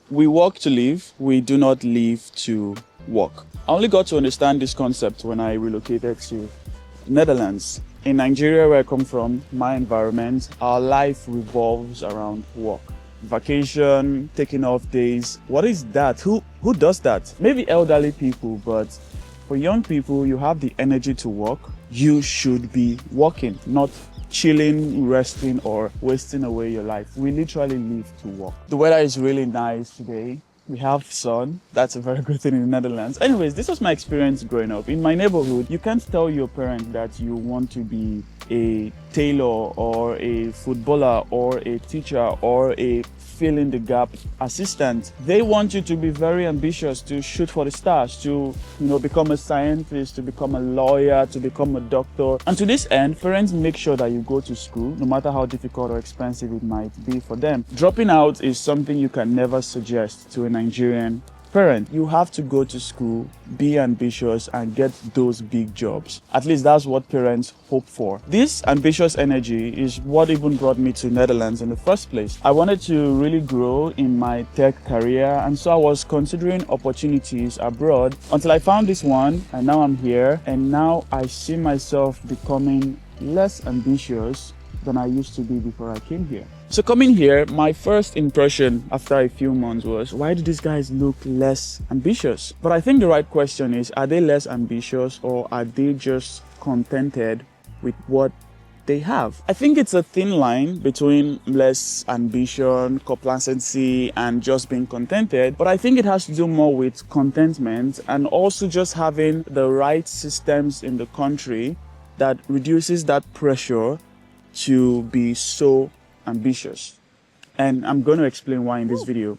We work to live, we do not live to work. I only got to understand this concept when I relocated to Netherlands. In Nigeria, where I come from, my environment, our life revolves around work. Vacation, taking off days. What is that? Who does that? Maybe elderly people, but for young people, you have the energy to work. You should be working, not chilling, resting, or wasting away your life. We literally live to work. The weather is really nice today. We have sun. That's a very good thing in the Netherlands. Anyways, this was my experience growing up. In my neighborhood, you can't tell your parent that you want to be a tailor or a footballer or a teacher or a fill in the gap assistant. They want you to be very ambitious, to shoot for the stars, to become a scientist, to become a lawyer, to become a doctor. And to this end, parents make sure that you go to school, no matter how difficult or expensive it might be for them. Dropping out is something you can never suggest to a Nigerian parent. You have to go to school, be ambitious, and get those big jobs. At least that's what parents hope for. This ambitious energy is what even brought me to Netherlands in the first place. I wanted to really grow in my tech career, and so I was considering opportunities abroad until I found this one, and now I'm here, and now I see myself becoming less ambitious than I used to be before I came here. So coming here, my first impression after a few months was, why do these guys look less ambitious? But I think the right question is, are they less ambitious or are they just contented with what they have? I think it's a thin line between less ambition, complacency, and just being contented. But I think it has to do more with contentment and also just having the right systems in the country that reduces that pressure to be so ambitious. And I'm going to explain why in this video.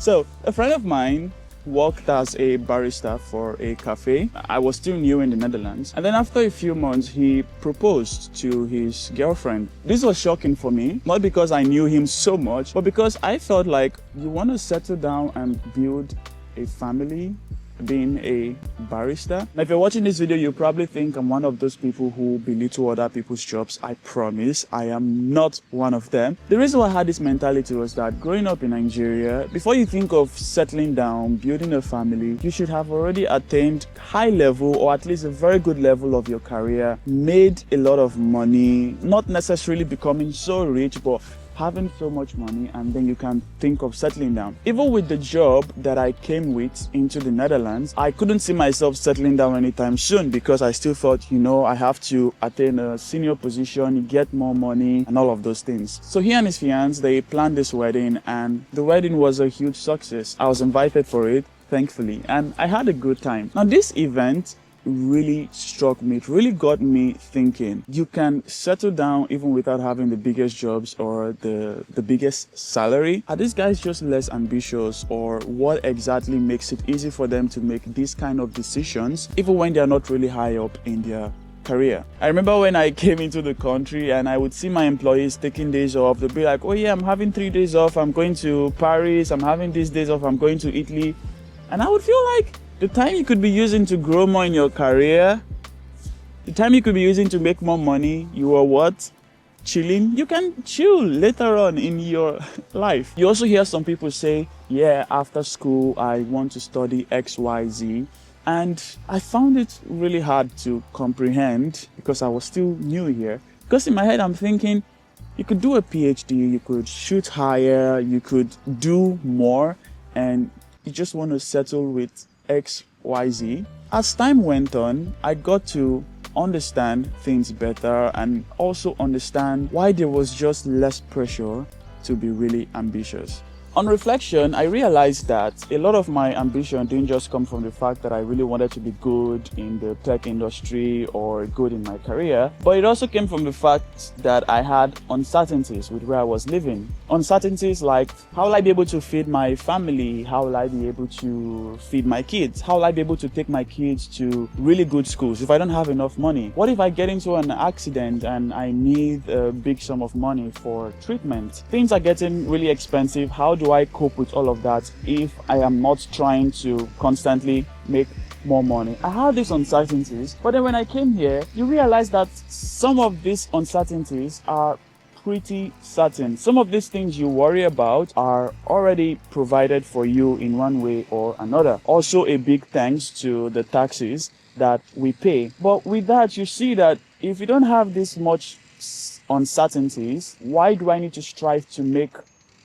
So a friend of mine worked as a barista for a cafe. I was still new in the Netherlands. And then after a few months, he proposed to his girlfriend. This was shocking for me, not because I knew him so much, but because I felt like you want to settle down and build a family being a barista. Now, if you're watching this video, you probably think I'm one of those people who belittle other people's jobs. I promise I am not one of them. The reason why I had this mentality was that growing up in Nigeria, before you think of settling down, building a family, you should have already attained high level or at least a very good level of your career, made a lot of money, not necessarily becoming so rich, but having so much money, and then you can think of settling down. Even with the job that I came with into the Netherlands, I couldn't see myself settling down anytime soon because I still thought, I have to attain a senior position, get more money, and all of those things. So he and his fiancée, they planned this wedding, and the wedding was a huge success. I was invited for it, thankfully, and I had a good time. Now, this event really struck me. It really got me thinking. You can settle down even without having the biggest jobs or the biggest salary. Are these guys just less ambitious, or what exactly makes it easy for them to make these kind of decisions even when they're not really high up in their career? I remember when I came into the country and I would see my employees taking days off. They'd be like, oh yeah, I'm having 3 days off, I'm going to Paris, I'm having these days off, I'm going to Italy. And I would feel like the time you could be using to grow more in your career, the time you could be using to make more money, you are what? Chilling. You can chill later on in your life. You also hear some people say, yeah, after school, I want to study XYZ. And I found it really hard to comprehend because I was still new here. Because in my head, I'm thinking, you could do a PhD, you could shoot higher, you could do more, and you just want to settle with XYZ. As time went on, I got to understand things better and also understand why there was just less pressure to be really ambitious. On reflection, I realized that a lot of my ambition didn't just come from the fact that I really wanted to be good in the tech industry or good in my career, but it also came from the fact that I had uncertainties with where I was living. Uncertainties like, how will I be able to feed my family? How will I be able to feed my kids? How will I be able to take my kids to really good schools if I don't have enough money? What if I get into an accident and I need a big sum of money for treatment? Things are getting really expensive. How do I cope with all of that if I am not trying to constantly make more money? I had these uncertainties, but then when I came here, you realize that some of these uncertainties are pretty certain. Some of these things you worry about are already provided for you in one way or another. Also, a big thanks to the taxes that we pay. But with that, you see that if you don't have this much uncertainties, why do I need to strive to make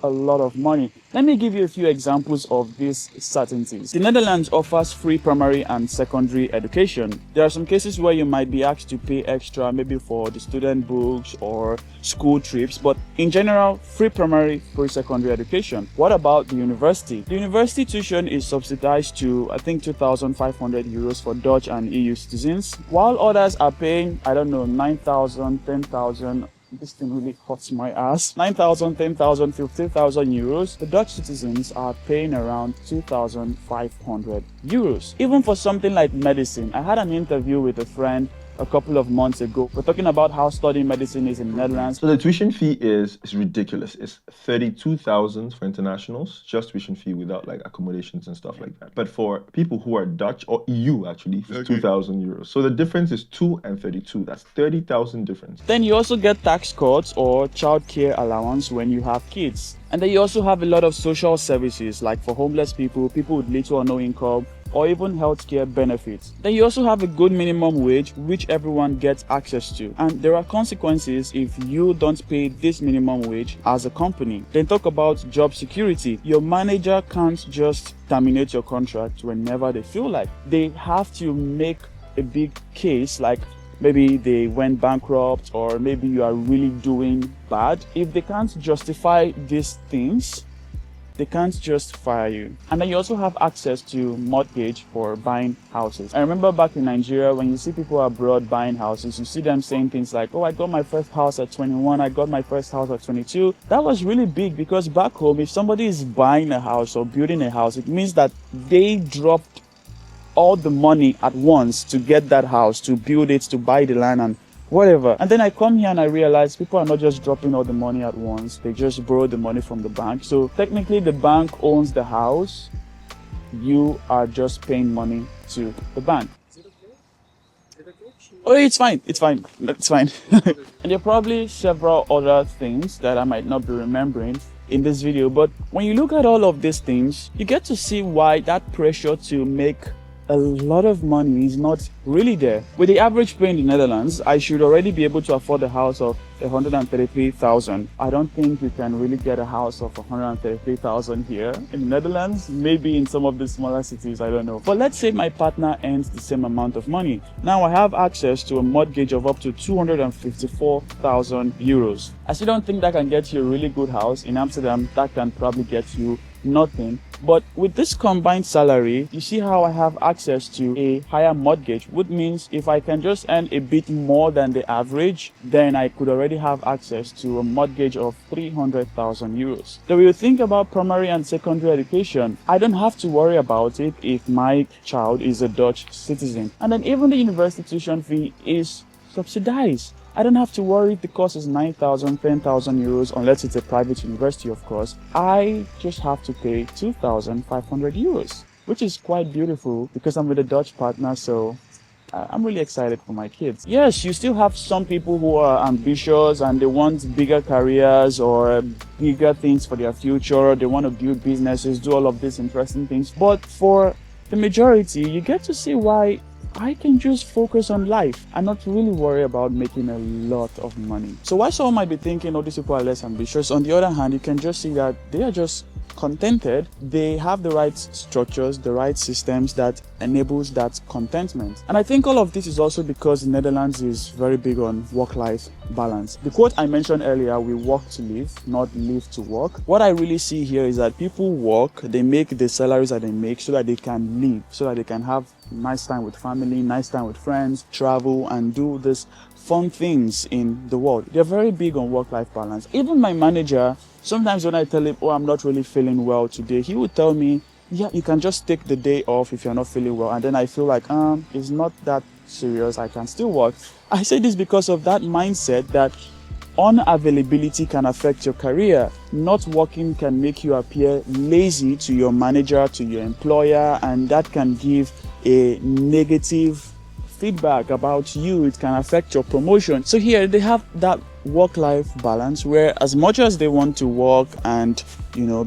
a lot of money? Let me give you a few examples of these certainties. The Netherlands offers free primary and secondary education. There are some cases where you might be asked to pay extra, maybe for the student books or school trips, but in general, free primary, free secondary education. What about the university? The university tuition is subsidized to, I think, 2,500 euros for Dutch and EU citizens, while others are paying, I don't know, 9,000, 10,000. This thing really hurts my ass. 9,000, 10,000, 15,000 euros. The Dutch citizens are paying around 2,500 euros. Even for something like medicine, I had an interview with a friend a couple of months ago. We're talking about how studying medicine is in the Netherlands. So the tuition fee is ridiculous. It's 32,000 for internationals, just tuition fee without like accommodations and stuff like that. But for people who are Dutch or EU actually, it's 2,000 euros. So the difference is 2 and 32. That's 30,000 difference. Then you also get tax cuts or childcare allowance when you have kids. And then you also have a lot of social services like for homeless people, people with little or no income, or even healthcare benefits. Then you also have a good minimum wage which everyone gets access to. And there are consequences if you don't pay this minimum wage as a company. Then talk about job security. Your manager can't just terminate your contract whenever they feel like. They have to make a big case, like maybe they went bankrupt or maybe you are really doing bad. If they can't justify these things, they can't just fire you. And then you also have access to mortgage for buying houses. I remember back in Nigeria, when you see people abroad buying houses, you see them saying things like, oh, I got my first house at 21, I got my first house at 22. That was really big because back home, if somebody is buying a house or building a house, it means that they dropped all the money at once to get that house, to build it, to buy the land and whatever. And then I come here and I realize people are not just dropping all the money at once. They just borrow the money from the bank. So technically the bank owns the house. You are just paying money to the bank. Is it okay? Oh, it's fine. It's fine. It's fine. And there are probably several other things that I might not be remembering in this video. But when you look at all of these things, you get to see why that pressure to make a lot of money is not really there. With the average pay in the Netherlands, I should already be able to afford a house of 133,000. I don't think you can really get a house of 133,000 here in the Netherlands. Maybe in some of the smaller cities, I don't know. But let's say my partner earns the same amount of money. Now I have access to a mortgage of up to 254,000 euros. I still don't think that can get you a really good house. In Amsterdam, that can probably get you nothing. But with this combined salary, you see how I have access to a higher mortgage, which means if I can just earn a bit more than the average, then I could already have access to a mortgage of 300,000 euros. So when you think about primary and secondary education, I don't have to worry about it if my child is a Dutch citizen. And then even the university tuition fee is subsidized. I don't have to worry if the cost is 9,000, 10,000 euros, unless it's a private university, of course. I just have to pay 2,500 euros, which is quite beautiful because I'm with a Dutch partner, so I'm really excited for my kids. Yes, you still have some people who are ambitious and they want bigger careers or bigger things for their future. They want to build businesses, do all of these interesting things. But for the majority, you get to see why I can just focus on life and not really worry about making a lot of money. So while someone might be thinking, oh, these people are less ambitious, on the other hand, you can just see that they are just contented. They have the right structures, the right systems that enables that contentment. And I think all of this is also because the Netherlands is very big on work-life balance. The quote I mentioned earlier, we work to live, not live to work. What I really see here is that people work, they make the salaries that they make so that they can live, so that they can have nice time with family, nice time with friends, travel and do this fun things in the world. They're very big on work-life balance. Even my manager, sometimes when I tell him, oh, I'm not really feeling well today, he would tell me, yeah, you can just take the day off if you're not feeling well. And then I feel like, it's not that serious, I can still work. I say this because of that mindset that unavailability can affect your career. Not working can make you appear lazy to your manager, to your employer, and that can give a negative feedback about you. It can affect your promotion. So here they have that work-life balance, where as much as they want to work and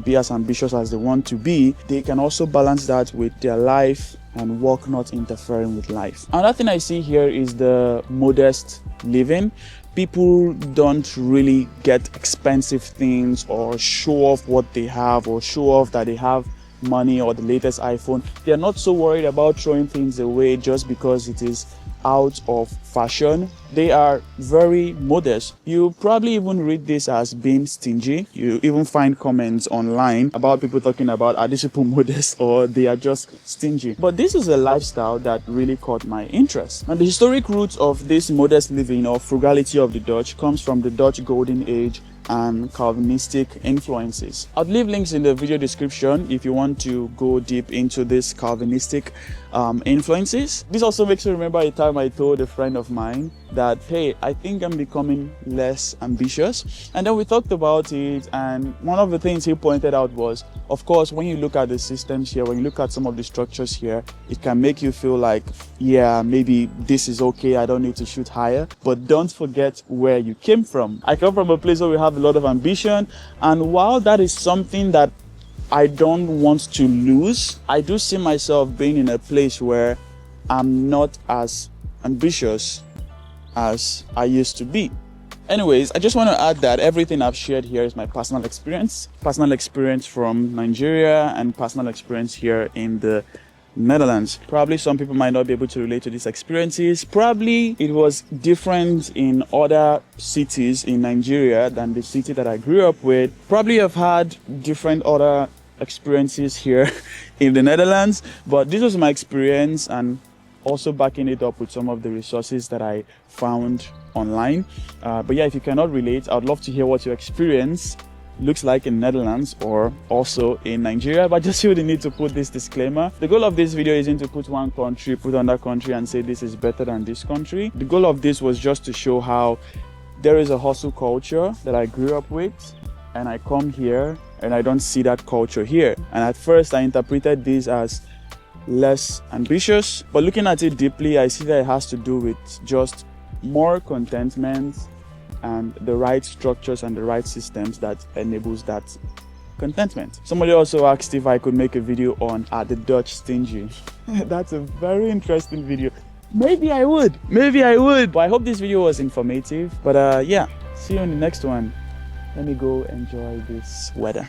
be as ambitious as they want to be, they can also balance that with their life and work not interfering with life. Another thing I see here is the modest living. People don't really get expensive things or show off what they have or show off that they have money or the latest iPhone. They're not so worried about throwing things away just because it is out of fashion. They are very modest. You probably even read this as being stingy. You even find comments online about people talking about, are these people modest or they are just stingy? But this is a lifestyle that really caught my interest. And the historic roots of this modest living or frugality of the Dutch comes from the Dutch Golden Age and Calvinistic influences. I'll leave links in the video description if you want to go deep into this Calvinistic influences. This also makes me remember a time I told a friend of mine that, hey, I think I'm becoming less ambitious. And then we talked about it, and one of the things he pointed out was, of course, when you look at the systems here, when you look at some of the structures here, it can make you feel like, yeah, maybe this is okay, I don't need to shoot higher. But don't forget where you came from. I come from a place where we have a lot of ambition, and while that is something that I don't want to lose, I do see myself being in a place where I'm not as ambitious as I used to be. Anyways, I just want to add that everything I've shared here is my personal experience from Nigeria and personal experience here in the Netherlands. Probably some people might not be able to relate to these experiences. Probably it was different in other cities in Nigeria than the city that I grew up with. Probably I've had different other experiences here in the Netherlands, but this was my experience, and also backing it up with some of the resources that I found online. But yeah, if you cannot relate, I'd love to hear what your experience looks like in Netherlands or also in Nigeria. But I just feel the need to put this disclaimer. The goal of this video isn't to put one country, put another country and say this is better than this country. The goal of this was just to show how there is a hustle culture that I grew up with, and I come here and I don't see that culture here. And at first I interpreted this as less ambitious, but looking at it deeply, I see that it has to do with just more contentment and the right structures and the right systems that enables that contentment. Somebody also asked if I could make a video on Are the Dutch Stingy? That's a very interesting video. Maybe I would, but I hope this video was informative. But yeah, see you in the next one. Let me go enjoy this weather.